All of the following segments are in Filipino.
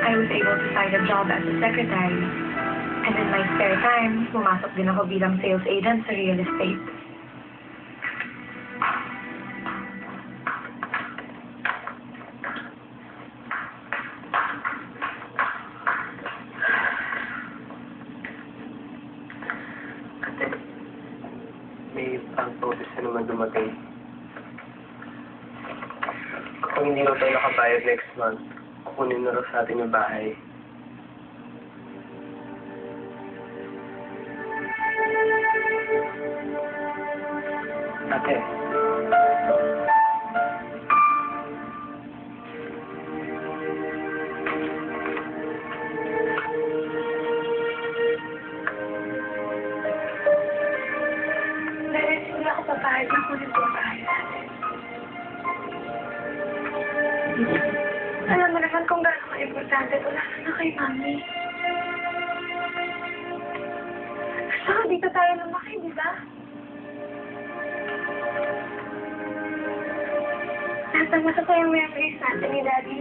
I was able to find a job as a secretary. And in my spare time, pumasok din ako bilang sales agent sa real estate. Ate, may bank notice na naman dumating. Kung hindi na tayo nakabayad next month, kukunin na raw sa atin yung bahay. Ate. Dahil hindi ako papayag na kunin ko ang bahay natin. Alam mo naman kung gaano ka-importante ito, lalo na kay Mami. Saka dito tayo lumaki, di ba? Nasa masasayang memories natin ni Daddy.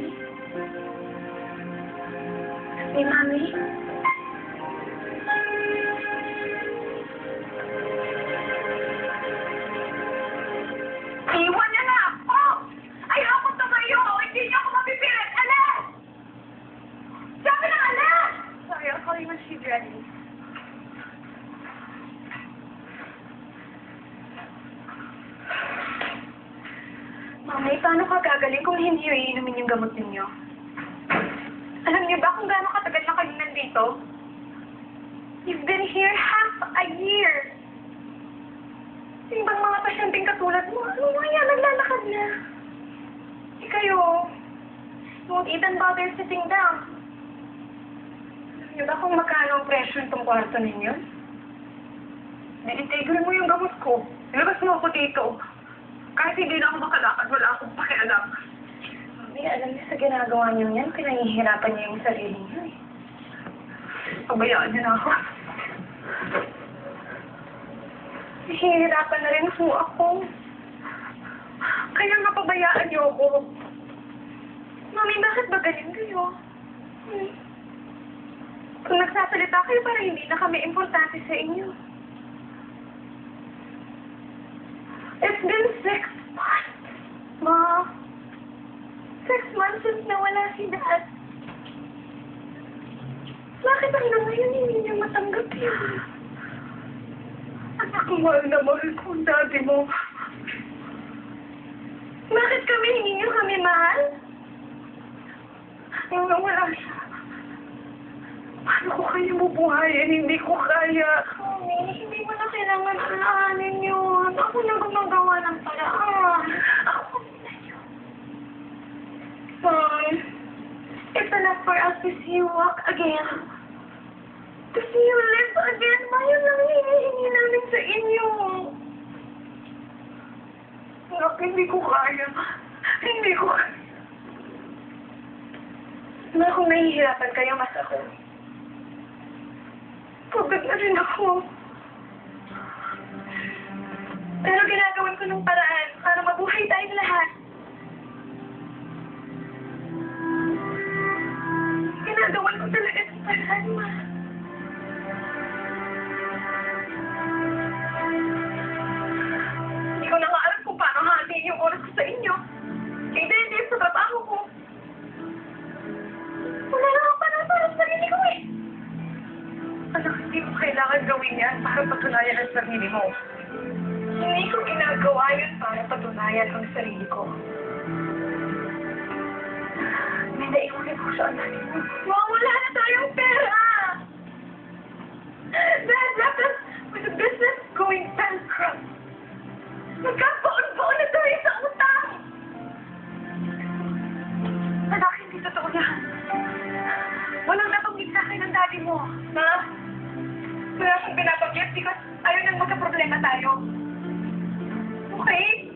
Ni Mami. Iwan niya na ako! Ayoko tumayo! Hindi niyo ako mapipilit! Alas! Sabi na alas! Sorry, I'll call you when she's ready. Mami, paano ka gagaling kung hindi yung iinumin yung gamot ninyo? Alam niyo ba kung gaano katagal na kayo nandito? You've been here half a year. Yung bang mga pasyenteng katulad mo, ano mo yan, naglalakad na. Eh kayo, won't even bother sitting down. Alam niyo ba kung magkano ang presyo itong kwarto ninyo? Itigil mo yung gamot ko. Ilabas mo ako dito. Kahit hindi na ako makalakad, wala akong pakialam. Mami, alam niyo sa ginagawa niyo yan, pinahihirapan niyo yung sarili niyo eh. Pabayaan niyo na ako. Hihirapan na rin po ako. Kaya nga pabayaan niyo ako. Mami, bakit ba ganyan kayo? Kung nagsasalita kayo, parang hindi na kami importante sa inyo. It's been 6 months, Ma. 6 months since nawala si Dad. Bakit hanggang ngayon hindi niyo matanggap yun? Anak, mahal na mahal ko ang daddy mo. Bakit kami hindi niyo kami mahal? Hanggang wala siya. Paano ko kayo bubuhayin? Hindi ko kaya. Mami, hindi mo na kailangan alaanin yun. Ako na gumagawa ng paraan. Ako na yun. Mom, it's enough for us to see you walk again. To see you live again. Mayon lang hinihingi namin sa inyo. Anak, hindi ko kaya. Hindi ko kaya. Anak, kung nahihirapan kayo, mas ako. Pagod na rin ako. Pero ginagawan ko ng paraan para mabuhay tayong lahat. Ginagawan ko talaga ng paraan, Ma. Hindi ko na nga alam kung paano hatiin yung oras ko sa inyo. Kaya dahil sa trabaho ko. Wala na akong parang para sa sarili ko eh. Anak, hindi mo kailangan gawin yan para patunayan ang sarili mo. Hindi ko ginagawa yun para patunayan ang sarili ko. May naiulit ko sa anak mo. Wala na tayong pera! Dad left us with the business going bankrupt. Nagkabaon-baon na tayo sa utang! Anak, hindi totoo yan. Walang nabanggit sa akin ng daddy mo. Ha? Wala siyang binabanggit because ayaw nang magka-problema tayo. Okay?